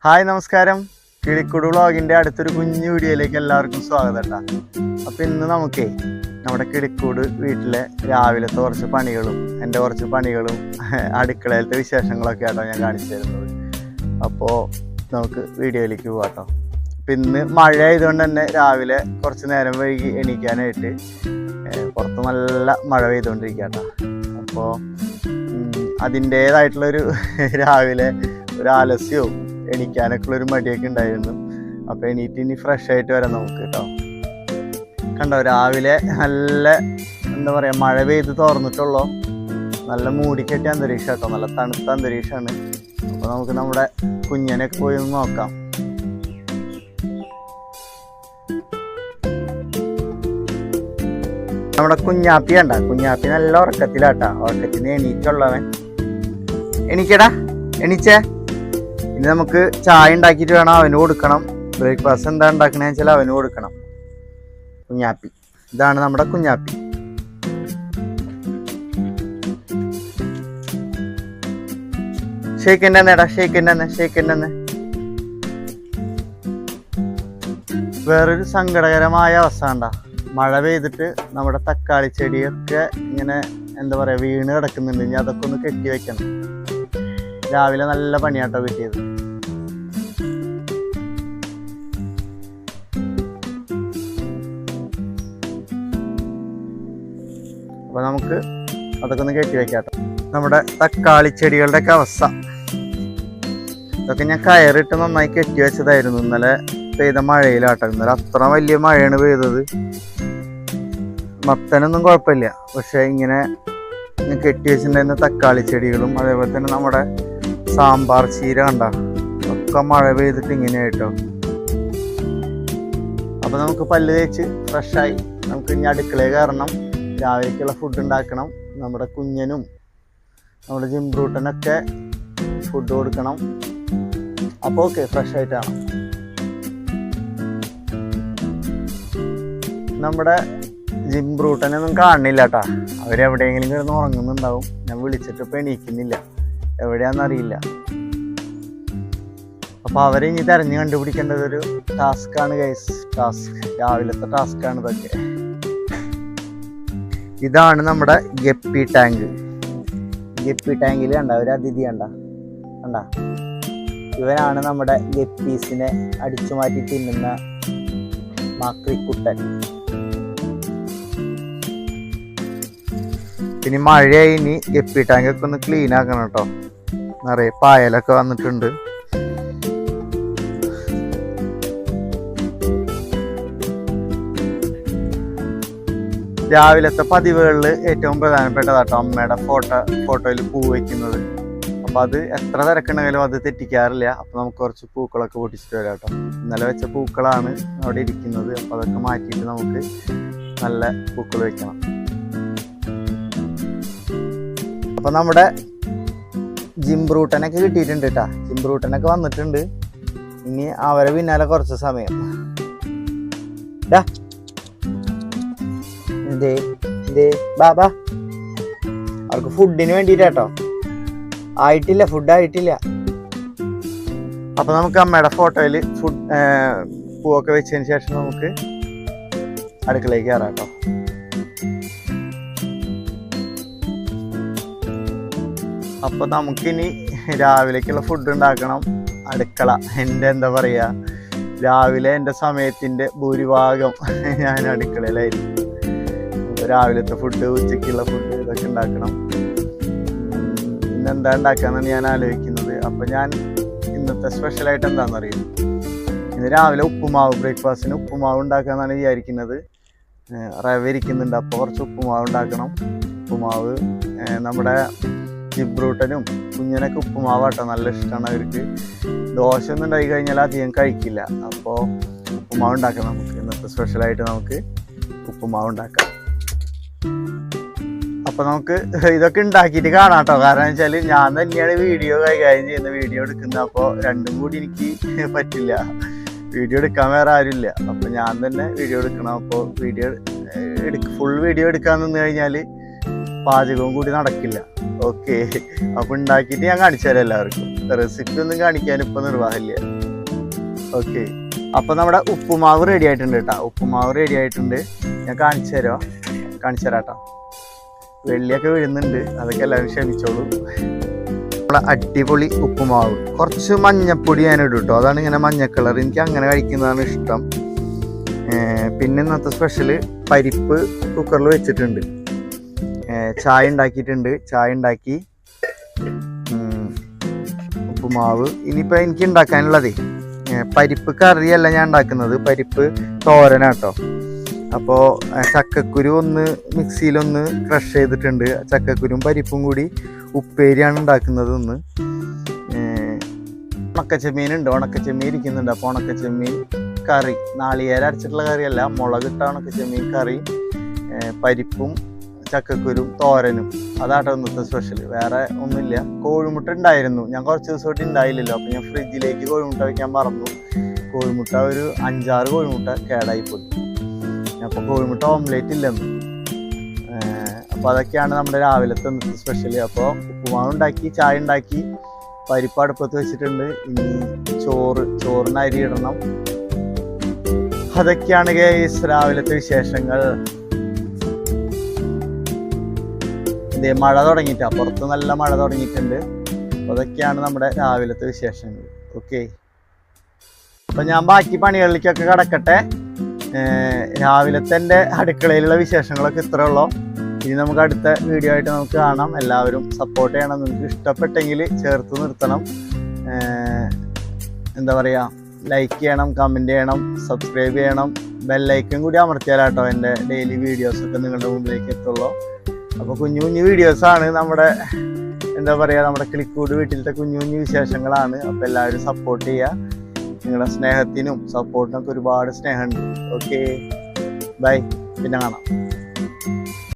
Hi നമസ്കാരം. കിളിക്കുടു വ്ളോഗിൻ്റെ അടുത്തൊരു കുഞ്ഞു വീഡിയോയിലേക്ക് എല്ലാവർക്കും സ്വാഗതം കേട്ടോ. അപ്പോൾ ഇന്ന് നമുക്കേ നമ്മുടെ കിളിക്കൂട് വീട്ടിലെ രാവിലത്തെ കുറച്ച് പണികളും എൻ്റെ കുറച്ച് പണികളും അടുക്കളയിലത്തെ വിശേഷങ്ങളൊക്കെ ആട്ടോ ഞാൻ കാണിച്ചു തരുന്നത്. അപ്പോൾ നമുക്ക് വീഡിയോയിലേക്ക് പോകാം കേട്ടോ. അപ്പം ഇന്ന് മഴ ആയതുകൊണ്ട് തന്നെ രാവിലെ കുറച്ച് നേരം വൈകി എണീക്കാനായിട്ട് പുറത്ത് നല്ല മഴ പെയ്തുകൊണ്ടിരിക്കുക കേട്ടോ. അപ്പോൾ അതിൻ്റേതായിട്ടുള്ളൊരു രാവിലെ ഒരു ആലസ്യവും എണീക്കാനൊക്കെ ഉള്ളൊരു മടിയൊക്കെ ഉണ്ടായിരുന്നു. അപ്പോൾ എണീറ്റ് ഇനി ഫ്രഷ് ആയിട്ട് വരാം നമുക്ക് കേട്ടോ. കണ്ടോ, രാവിലെ നല്ല എന്താ പറയുക, മഴ പെയ്ത് തുറന്നിട്ടുള്ളൂ. നല്ല മൂടിക്കെട്ടിയ അന്തരീക്ഷം കേട്ടോ, നല്ല തണുത്ത അന്തരീക്ഷമാണ്. അപ്പോൾ നമുക്ക് നമ്മുടെ കുഞ്ഞിനെയൊക്കെ പോയി ഒന്ന് നോക്കാം. നമ്മുടെ കുഞ്ഞാപ്പി കണ്ട, കുഞ്ഞാപ്പി നല്ല ഉറക്കത്തിലാട്ടാ. ഉറക്കത്തിന് എണീറ്റുള്ളവൻ. എണീക്കടാ, എണീച്ചേ. ഇനി നമുക്ക് ചായ ഉണ്ടാക്കിയിട്ട് വേണം അവന് കൊടുക്കണം. ബ്രേക്ക്ഫാസ്റ്റ് എന്താ ഉണ്ടാക്കണേന്ന് വെച്ചാൽ അവന് കൊടുക്കണം. കുഞ്ഞാപ്പി, ഇതാണ് നമ്മുടെ കുഞ്ഞാപ്പി. ഷേക്കിൻ്റെ തന്നെടാ, ഷേക്കിൻ്റെ തന്നെ, ഷേക്കിൻ്റെ തന്നെ. വേറൊരു സങ്കടകരമായ അവസ്ഥ ഉണ്ടാ, മഴ പെയ്തിട്ട് നമ്മുടെ തക്കാളി ചെടിയൊക്കെ ഇങ്ങനെ എന്താ പറയുക വീണ് കിടക്കുന്നുണ്ട്. ഇനി അതൊക്കെ ഒന്ന് കെട്ടി വെക്കണം. രാവിലെ നല്ല പണിയാട്ടോ കിട്ടിയത്. അപ്പോൾ നമുക്ക് അതൊക്കെ ഒന്ന് കെട്ടി വെക്കാട്ടോ. നമ്മുടെ തക്കാളി ചെടികളുടെയൊക്കെ അവസ്ഥ ഇതൊക്കെ ഞാൻ കയറിട്ട് നന്നായി കെട്ടി വെച്ചതായിരുന്നു. ഇന്നലെ പെയ്ത മഴയിലാട്ടോ. ഇന്നലെ അത്ര വലിയ മഴയാണ് പെയ്തത്. മത്തനൊന്നും കുഴപ്പമില്ല, പക്ഷെ ഇങ്ങനെ കെട്ടി വെച്ചിട്ടുണ്ടായിരുന്ന തക്കാളി ചെടികളും അതേപോലെ തന്നെ നമ്മുടെ സാമ്പാർ ചീര കണ്ട ഒക്കെ മഴ പെയ്തിട്ട് ഇങ്ങനെയായിട്ടോ. അപ്പോൾ നമുക്ക് പല്ല് തേച്ച് ഫ്രഷായി നമുക്ക് ഇനി അടുക്കളയിൽ കയറണം. രാവിലേക്കുള്ള ഫുഡ് ഉണ്ടാക്കണം. നമ്മുടെ കുഞ്ഞനും നമ്മുടെ ജിംബ്രൂട്ടനൊക്കെ ഫുഡ് കൊടുക്കണം. അപ്പോൾ ഓക്കെ, ഫ്രഷ് ആയിട്ടാണ്. നമ്മുടെ ജിംബ്രൂട്ടനൊന്നും കാണുന്നില്ല കേട്ടാ. അവരെവിടെയെങ്കിലും കിടന്ന് ഉറങ്ങുന്നുണ്ടാവും. ഞാൻ വിളിച്ചിട്ട് ഇപ്പം എണീക്കുന്നില്ല, എവിടെയാണെന്നറിയില്ല. അപ്പോൾ അവരെ ഇനി തെരഞ്ഞു കണ്ടുപിടിക്കേണ്ടതൊരു ടാസ്ക്കാണ് ഗൈസ്. രാവിലത്തെ ടാസ്ക്കാണ് ഇതൊക്കെ. ഇതാണ് നമ്മുടെ ഗപ്പി ടാങ്ക്. ഗപ്പി ടാങ്കിൽ കണ്ട ഒരു അതിഥി കണ്ട. ഇവനാണ് നമ്മുടെ ഗപ്പീസിനെ അടിച്ചു മാറ്റി തിന്നുന്ന മാക്രിക്കുട്ടൻ. പിന്നെ മഴയായി, ഇനി ഗപ്പി ടാങ്കൊക്കെ ഒന്ന് ക്ലീൻ ആക്കണം കേട്ടോ. നിറയെ പായലൊക്കെ വന്നിട്ടുണ്ട്. രാവിലത്തെ പതിവുകളിൽ ഏറ്റവും പ്രധാനപ്പെട്ടതാട്ടോ അമ്മയുടെ ഫോട്ടോയിൽ പൂ വയ്ക്കുന്നത്. അപ്പം അത് എത്ര തിരക്കുണ്ടെങ്കിലും അത് തെറ്റിക്കാറില്ല. അപ്പം നമുക്ക് കുറച്ച് പൂക്കളൊക്കെ പൊട്ടിച്ചിട്ട് വരാം കേട്ടോ. ഇന്നലെ വെച്ച പൂക്കളാണ് അവിടെ ഇരിക്കുന്നത്. അപ്പം അതൊക്കെ മാറ്റിയിട്ട് നമുക്ക് നല്ല പൂക്കൾ വയ്ക്കണം. അപ്പം നമ്മുടെ ജിംബ്രൂട്ടനൊക്കെ കിട്ടിയിട്ടുണ്ട് കേട്ടോ. ജിംബ്രൂട്ടനൊക്കെ വന്നിട്ടുണ്ട്. ഇനി അവരെ പിന്നാലെ കുറച്ച് സമയം. ബാബാ, അവർക്ക് ഫുഡിന് വേണ്ടിയിട്ടോ. ആയിട്ടില്ല, ഫുഡ് ആയിട്ടില്ല. അപ്പൊ നമുക്ക് അമ്മയുടെ ഫോട്ടോയിൽ പൂവൊക്കെ വെച്ചതിന് ശേഷം നമുക്ക് അടുക്കളയിൽ കയറാം കേട്ടോ. അപ്പൊ നമുക്കിനി രാവിലേക്കുള്ള ഫുഡ് ഉണ്ടാക്കണം. അടുക്കള എൻ്റെ എന്താ പറയാ, രാവിലെ എൻ്റെ സമയത്തിൻ്റെ ഭൂരിഭാഗം ഞാൻ അടുക്കളയിലായിരുന്നു. രാവിലത്തെ ഫുഡ്, ഉച്ചയ്ക്കുള്ള ഫുഡ് ഇതൊക്കെ ഉണ്ടാക്കണം. ഇന്നെന്താ ഉണ്ടാക്കാന്നാണ് ഞാൻ ആലോചിക്കുന്നത്. അപ്പം ഞാൻ ഇന്നത്തെ സ്പെഷ്യലായിട്ട് എന്താണെന്ന് അറിയും. ഇന്ന് രാവിലെ ഉപ്പുമാവ്, ബ്രേക്ക്ഫാസ്റ്റിന് ഉപ്പുമാവ് ഉണ്ടാക്കാമെന്നാണ് വിചാരിക്കുന്നത്. റവ ഇരിക്കുന്നുണ്ട്, അപ്പോൾ കുറച്ച് ഉപ്പുമാവ് ഉണ്ടാക്കണം. ഉപ്പുമാവ് നമ്മുടെ ജിബ്രൂട്ടനും കുഞ്ഞിനൊക്കെ ഉപ്പുമാവാട്ടോ നല്ല ഇഷ്ടമാണ് അവർക്ക്. ദോശ ഒന്നും ഉണ്ടാക്കി കഴിഞ്ഞാൽ അധികം കഴിക്കില്ല. അപ്പോൾ ഉപ്പുമാവ് ഉണ്ടാക്കാം നമുക്ക്. ഇന്നത്തെ സ്പെഷ്യലായിട്ട് നമുക്ക് ഉപ്പുമാവ് ഉണ്ടാക്കാം. അപ്പോൾ നമുക്ക് ഇതൊക്കെ ഉണ്ടാക്കിയിട്ട് കാണാം കേട്ടോ. കാരണം വെച്ചാൽ ഞാൻ തന്നെയാണ് വീഡിയോ കൈകാര്യം ചെയ്യുന്ന, വീഡിയോ എടുക്കുന്നത്. അപ്പോൾ രണ്ടും കൂടി എനിക്ക് പറ്റില്ല. വീഡിയോ എടുക്കാൻ വേറെ ആരുമില്ല. അപ്പോൾ ഞാൻ തന്നെ വീഡിയോ എടുക്കണം. അപ്പോൾ ഫുൾ വീഡിയോ എടുക്കാൻ നിന്ന് കഴിഞ്ഞാൽ പാചകവും കൂടി നടക്കില്ല. ഓക്കെ, അപ്പോൾ ഉണ്ടാക്കിയിട്ട് ഞാൻ കാണിച്ചു തരാം എല്ലാവർക്കും. റെസിപ്പി ഒന്നും കാണിക്കാൻ ഇപ്പൊ നിർവാഹമില്ല. ഓക്കെ, അപ്പൊ നമ്മുടെ ഉപ്പുമാവ് റെഡി ആയിട്ടുണ്ട് കേട്ടോ. ഉപ്പുമാവ് റെഡി ആയിട്ടുണ്ട്. ഞാൻ കാണിച്ചു തരാട്ടോ. വെള്ളിയൊക്കെ വീഴുന്നുണ്ട്, അതൊക്കെ എല്ലാവരും ക്ഷമിച്ചോളൂ. നമ്മളെ അടിപൊളി ഉപ്പുമാവ്. കുറച്ച് മഞ്ഞപ്പൊടി ഞാൻ ഇടും കേട്ടോ, അതാണ് ഇങ്ങനെ മഞ്ഞ കളർ. എനിക്ക് അങ്ങനെ കഴിക്കുന്നതാണ് ഇഷ്ടം. പിന്നെ ഇന്നത്തെ സ്പെഷ്യല് പരിപ്പ് കുക്കറിൽ വെച്ചിട്ടുണ്ട്. ചായ ഉണ്ടാക്കിയിട്ടുണ്ട്. ചായ ഉണ്ടാക്കി ഉപ്പുമാവ്. ഇനിയിപ്പോൾ എനിക്ക് ഉണ്ടാക്കാനുള്ളതേ പരിപ്പ് കറിയല്ല ഞാൻ ഉണ്ടാക്കുന്നത്, പരിപ്പ് തോരനാട്ടോ. അപ്പോൾ ചക്കക്കുരു ഒന്ന് മിക്സിയിലൊന്ന് ക്രഷ് ചെയ്തിട്ടുണ്ട്. ചക്കക്കുരും പരിപ്പും കൂടി ഉപ്പേരിയാണ് ഉണ്ടാക്കുന്നത്. ഒന്ന് ഉണക്കച്ചെമ്മീൻ ഉണ്ട്, ഉണക്കച്ചെമ്മീൻ ഇരിക്കുന്നുണ്ട്. അപ്പോൾ ഉണക്കച്ചെമ്മീൻ കറി, നാളികേരം അരച്ചിട്ടുള്ള കറിയല്ല, മുളകിട്ട ഉണക്കച്ചെമ്മീൻ കറി, പരിപ്പും ചക്കക്കുരും തോരനും. അതാട്ടോ ഇന്നത്തെ സ്പെഷ്യൽ. വേറെ ഒന്നുമില്ല. കോഴിമുട്ട ഉണ്ടായിരുന്നു, ഞാൻ കുറച്ച് ദിവസമായിട്ട് ഉണ്ടായില്ലല്ലോ. അപ്പോൾ ഞാൻ ഫ്രിഡ്ജിലേക്ക് കോഴിമുട്ട വയ്ക്കാൻ മറന്നു. കോഴിമുട്ട ഒരു 5-6 കോഴിമുട്ട കേടായിപ്പോയി. അപ്പോൾ കോഴിമുട്ട ഓംലേറ്റ് ഇല്ലെന്ന്. അപ്പോൾ അതൊക്കെയാണ് നമ്മുടെ രാവിലത്തെ ഇന്നത്തെ സ്പെഷ്യൽ. അപ്പോൾ ഉപ്പുമാവ് ഉണ്ടാക്കി, ചായ ഉണ്ടാക്കി, പരിപ്പ് അടുപ്പത്ത് വെച്ചിട്ടുണ്ട്. ഇനി ചോറിന് അരി ഇടണം. അതൊക്കെയാണ് ഗൈസ് രാവിലത്തെ വിശേഷങ്ങൾ. മഴ തുടങ്ങിയിട്ടാ, പുറത്ത് നല്ല മഴ തുടങ്ങിയിട്ടുണ്ട്. അപ്പോൾ അതൊക്കെയാണ് നമ്മുടെ രാവിലത്തെ വിശേഷങ്ങൾ. ഓക്കെ, അപ്പം ഞാൻ ബാക്കി പണികളിലേക്കൊക്കെ കിടക്കട്ടെ. രാവിലത്തെ എൻ്റെ അടുക്കളയിലുള്ള വിശേഷങ്ങളൊക്കെ ഇത്രേ ഉള്ളൂ. ഇനി നമുക്ക് അടുത്ത വീഡിയോ ആയിട്ട് നമുക്ക് കാണാം. എല്ലാവരും സപ്പോർട്ട് ചെയ്യണം. നിങ്ങൾക്ക് ഇഷ്ടപ്പെട്ടെങ്കിൽ ചേർത്ത് നിർത്തണം. എന്താ പറയുക, ലൈക്ക് ചെയ്യണം, കമൻറ്റ് ചെയ്യണം, സബ്സ്ക്രൈബ് ചെയ്യണം. ബെല്ലൈക്കൻ കൂടി അമർത്തിയാലാട്ടോ എൻ്റെ ഡെയിലി വീഡിയോസൊക്കെ നിങ്ങളുടെ മുമ്പിലേക്ക് എത്തുള്ളൂ. അപ്പോൾ കുഞ്ഞു കുഞ്ഞു വീഡിയോസാണ് നമ്മുടെ, എന്താ പറയുക, നമ്മുടെ ക്ലിക്കൂഡ് വീട്ടിലത്തെ കുഞ്ഞു കുഞ്ഞു വിശേഷങ്ങളാണ്. അപ്പോൾ എല്ലാവരും സപ്പോർട്ട് ചെയ്യുക. നിങ്ങളുടെ സ്നേഹത്തിനും സപ്പോർട്ടിനൊക്കെ ഒരുപാട് സ്നേഹമുണ്ട്. ഓക്കെ, ബൈ, പിന്നെ കാണാം.